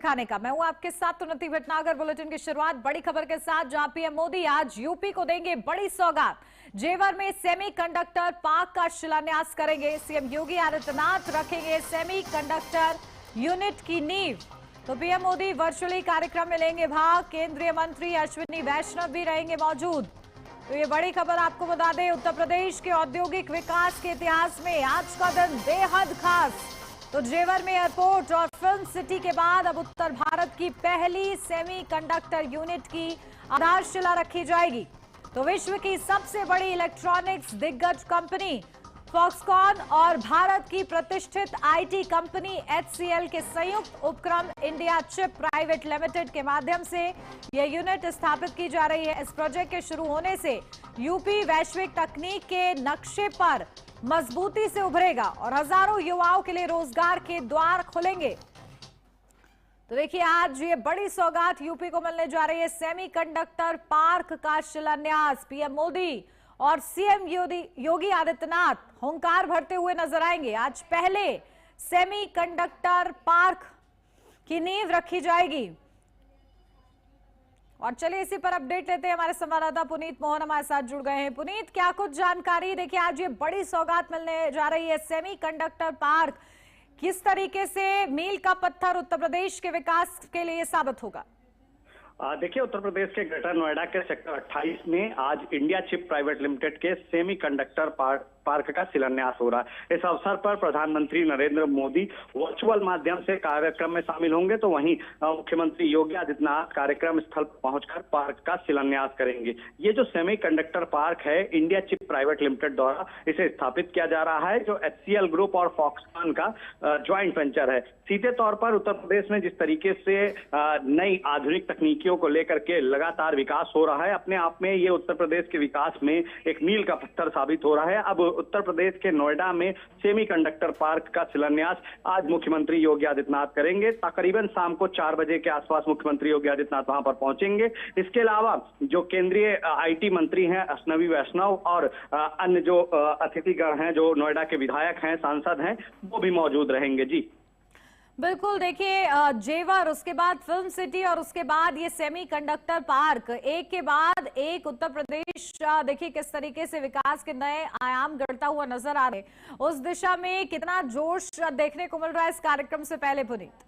खाने का। मैं हूं आपके साथ उन्नति भटनागर। बुलेटिन की शुरुआत बड़ी खबर के साथ, जहां पीएम मोदी आज यूपी को देंगे बड़ी सौगात। जेवर में सेमीकंडक्टर पार्क का शिलान्यास करेंगे। सीएम योगी आदित्यनाथ रखेंगे सेमीकंडक्टर यूनिट की नींव। तो पीएम मोदी वर्चुअली कार्यक्रम में लेंगे भाग। केंद्रीय मंत्री अश्विनी वैष्णव भी रहेंगे मौजूद। तो ये बड़ी खबर आपको बता दें, उत्तर प्रदेश के औद्योगिक विकास के इतिहास में आज का दिन बेहद खास। तो जेवर में एयरपोर्ट और फिल्म सिटी के बाद अब उत्तर भारत की पहली सेमीकंडक्टर यूनिट की आधारशिला रखी जाएगी। तो विश्व की सबसे बड़ी इलेक्ट्रॉनिक्स दिग्गज कंपनी फॉक्सकॉन और भारत की प्रतिष्ठित आईटी कंपनी एचसीएल के संयुक्त उपक्रम इंडिया चिप प्राइवेट लिमिटेड के माध्यम से यह यूनिट स्थापित की जा रही है। इस प्रोजेक्ट के शुरू होने से यूपी वैश्विक तकनीक के नक्शे पर मजबूती से उभरेगा और हजारों युवाओं के लिए रोजगार के द्वार खुलेंगे। तो देखिए, आज ये बड़ी सौगात यूपी को मिलने जा रही है। सेमीकंडक्टर पार्क का शिलान्यास पीएम मोदी और सीएम योगी आदित्यनाथ हुंकार भरते हुए नजर आएंगे। आज पहले सेमीकंडक्टर पार्क की नींव रखी जाएगी। और चलिए इसी पर अपडेट लेते हैं। हमारे संवाददाता पुनीत मोहन हमारे साथ जुड़ गए हैं। पुनीत, क्या कुछ जानकारी? देखिए, आज ये बड़ी सौगात मिलने जा रही है। सेमीकंडक्टर पार्क किस तरीके से मील का पत्थर उत्तर प्रदेश के विकास के लिए साबित होगा? देखिए, उत्तर प्रदेश के ग्रेटर नोएडा के सेक्टर 28 में आज इंडिया चिप प्राइवेट लिमिटेड के सेमीकंडक्टर पार्क का शिलान्यास हो रहा है। इस अवसर पर प्रधानमंत्री नरेंद्र मोदी वर्चुअल माध्यम से कार्यक्रम में शामिल होंगे, तो वहीं मुख्यमंत्री योगी आदित्यनाथ कार्यक्रम स्थल पर पहुंचकर पार्क का शिलान्यास करेंगे। ये जो सेमीकंडक्टर पार्क है, इंडिया चिप प्राइवेट लिमिटेड द्वारा इसे स्थापित किया जा रहा है, जो एचसीएल ग्रुप और फॉक्सकॉन का ज्वाइंट वेंचर है। सीधे तौर पर उत्तर प्रदेश में जिस तरीके से नई आधुनिक तकनीकियों को लेकर के लगातार विकास हो रहा है, अपने आप में ये उत्तर प्रदेश के विकास में एक मील का पत्थर साबित हो रहा है। अब उत्तर प्रदेश के नोएडा में सेमीकंडक्टर पार्क का शिलान्यास आज मुख्यमंत्री योगी आदित्यनाथ करेंगे। तकरीबन शाम को 4 बजे के आसपास मुख्यमंत्री योगी आदित्यनाथ वहां पर पहुंचेंगे। इसके अलावा जो केंद्रीय आईटी मंत्री हैं अश्विनी वैष्णव और अन्य जो अतिथिगण हैं, जो नोएडा के विधायक हैं, सांसद हैं, वो भी मौजूद रहेंगे। जी बिल्कुल, देखिए, जेवर, उसके बाद फिल्म सिटी और उसके बाद ये सेमीकंडक्टर पार्क, एक के बाद एक उत्तर प्रदेश देखिए किस तरीके से विकास के नए आयाम गढ़ता हुआ नजर आ रहे। उस दिशा में कितना जोश देखने को मिल रहा है इस कार्यक्रम से पहले, पुनीत?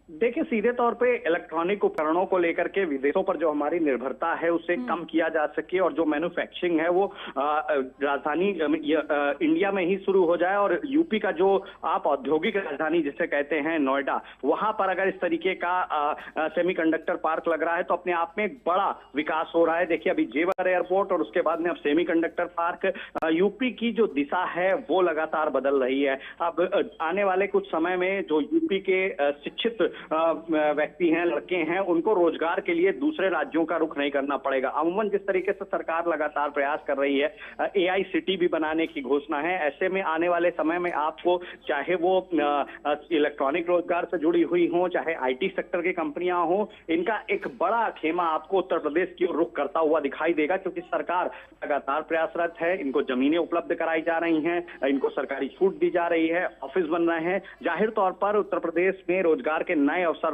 देखिए, सीधे तौर पे इलेक्ट्रॉनिक उपकरणों को लेकर के विदेशों पर जो हमारी निर्भरता है उसे कम किया जा सके और जो मैन्युफैक्चरिंग है वो राजधानी इंडिया में ही शुरू हो जाए। और यूपी का जो आप औद्योगिक राजधानी जिसे कहते हैं नोएडा, वहां पर अगर इस तरीके का सेमीकंडक्टर पार्क लग रहा है तो अपने आप में एक बड़ा विकास हो रहा है। देखिए, अभी जेवर एयरपोर्ट और उसके बाद में अब सेमीकंडक्टर पार्क, यूपी की जो दिशा है वो लगातार बदल रही है। अब आने वाले कुछ समय में जो यूपी के शिक्षित व्यक्ति हैं, लड़के हैं, उनको रोजगार के लिए दूसरे राज्यों का रुख नहीं करना पड़ेगा। अमूमन जिस तरीके से सरकार लगातार प्रयास कर रही है, एआई सिटी भी बनाने की घोषणा है। ऐसे में आने वाले समय में आपको चाहे वो इलेक्ट्रॉनिक रोजगार से जुड़ी हुई हो, चाहे आईटी सेक्टर की कंपनियां हो, इनका एक बड़ा खेमा आपको उत्तर प्रदेश की ओर रुख करता हुआ दिखाई देगा, क्योंकि सरकार लगातार प्रयासरत है। इनको जमीनें उपलब्ध कराई जा रही हैं, इनको सरकारी छूट दी जा रही है, ऑफिस बन रहे हैं। जाहिर तौर पर उत्तर प्रदेश में रोजगार के नए अवसर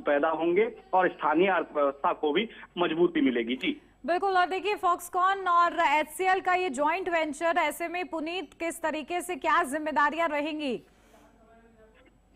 पैदा होंगे और स्थानीय अर्थव्यवस्था को भी मजबूती मिलेगी। जी बिल्कुल। और देखिए, फॉक्सकॉन और एचसीएल का ये जॉइंट वेंचर, ऐसे में पुनीत किस तरीके से क्या जिम्मेदारियां रहेंगी?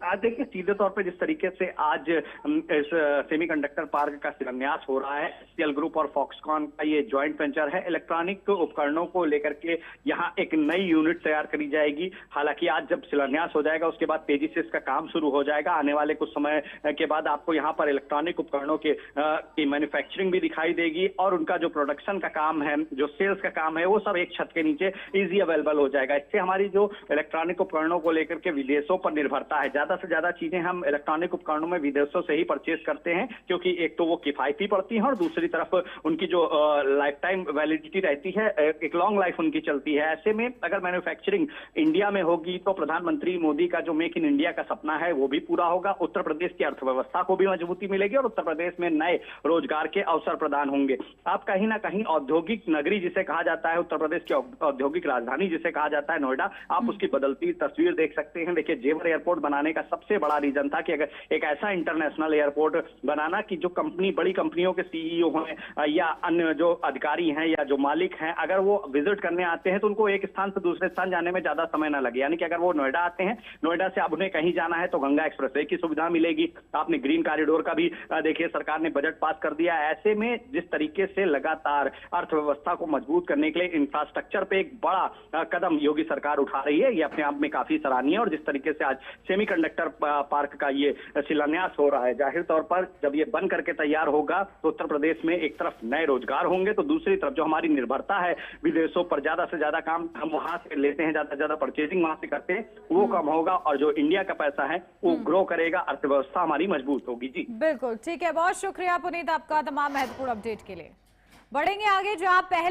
आज देखिए, सीधे तौर पे जिस तरीके से आज इस सेमीकंडक्टर पार्क का शिलान्यास हो रहा है, एचसीएल ग्रुप और फॉक्सकॉन का ये जॉइंट वेंचर है। इलेक्ट्रॉनिक उपकरणों को लेकर के यहाँ एक नई यूनिट तैयार करी जाएगी। हालांकि आज जब शिलान्यास हो जाएगा उसके बाद तेजी से इसका काम शुरू हो जाएगा। आने वाले कुछ समय के बाद आपको यहाँ पर इलेक्ट्रॉनिक उपकरणों की मैन्युफैक्चरिंग भी दिखाई देगी और उनका जो प्रोडक्शन का काम है, जो सेल्स का काम है, वो सब एक छत के नीचे ईजी अवेलेबल हो जाएगा। इससे हमारी जो इलेक्ट्रॉनिक उपकरणों को लेकर के विदेशों पर निर्भरता है, ज्यादा से ज्यादा चीजें हम इलेक्ट्रॉनिक उपकरणों में विदेशों से ही परचेज करते हैं, क्योंकि एक तो वो किफायती पड़ती हैं और दूसरी तरफ उनकी जो लाइफ टाइम वैलिडिटी रहती है, एक लॉन्ग लाइफ उनकी चलती है। ऐसे में अगर मैन्युफैक्चरिंग इंडिया में होगी तो प्रधानमंत्री मोदी का जो मेक इन इंडिया का सपना है वो भी पूरा होगा, उत्तर प्रदेश की अर्थव्यवस्था को भी मजबूती मिलेगी और उत्तर प्रदेश में नए रोजगार के अवसर प्रदान होंगे। आप कहीं ना कहीं औद्योगिक नगरी जिसे कहा जाता है, उत्तर प्रदेश की औद्योगिक राजधानी जिसे कहा जाता है नोएडा, आप उसकी बदलती तस्वीर देख सकते हैं। देखिए, जेवर एयरपोर्ट बनाने का का सबसे बड़ा रीजन था कि अगर एक ऐसा इंटरनेशनल एयरपोर्ट बनाना कि जो बड़ी कंपनियों के सीईओ हैं या अन्य जो अधिकारी हैं या जो मालिक हैं, अगर वो विजिट करने आते हैं तो उनको एक स्थान से दूसरे स्थान जाने में ज्यादा समय ना लगे। यानी कि अगर वो नोएडा आते हैं, नोएडा से अब उन्हें कहीं जाना है तो गंगा एक्सप्रेसवे की सुविधा मिलेगी। आपने ग्रीन कॉरिडोर का भी देखिए सरकार ने बजट पास कर दिया। ऐसे में जिस तरीके से लगातार अर्थव्यवस्था को मजबूत करने के लिए इंफ्रास्ट्रक्चर पे एक बड़ा कदम योगी सरकार उठा रही है, ये अपने आप में काफी सराहनीय है। और जिस तरीके से आज सेमीकंडक्टर पार्क का ये शिलान्यास हो रहा है, जाहिर तौर पर जब ये बन करके तैयार होगा तो उत्तर प्रदेश में एक तरफ नए रोजगार होंगे, तो दूसरी तरफ जो हमारी निर्भरता है विदेशों पर, ज्यादा से ज्यादा काम हम वहां से लेते हैं, ज्यादा से ज्यादा परचेजिंग वहां से करते हैं, वो कम होगा और जो इंडिया का पैसा है वो ग्रो करेगा, अर्थव्यवस्था हमारी मजबूत होगी। जी बिल्कुल ठीक है, बहुत शुक्रिया पुनीत आपका तमाम महत्वपूर्ण अपडेट के लिए। बढ़ेंगे आगे, जो आप पहले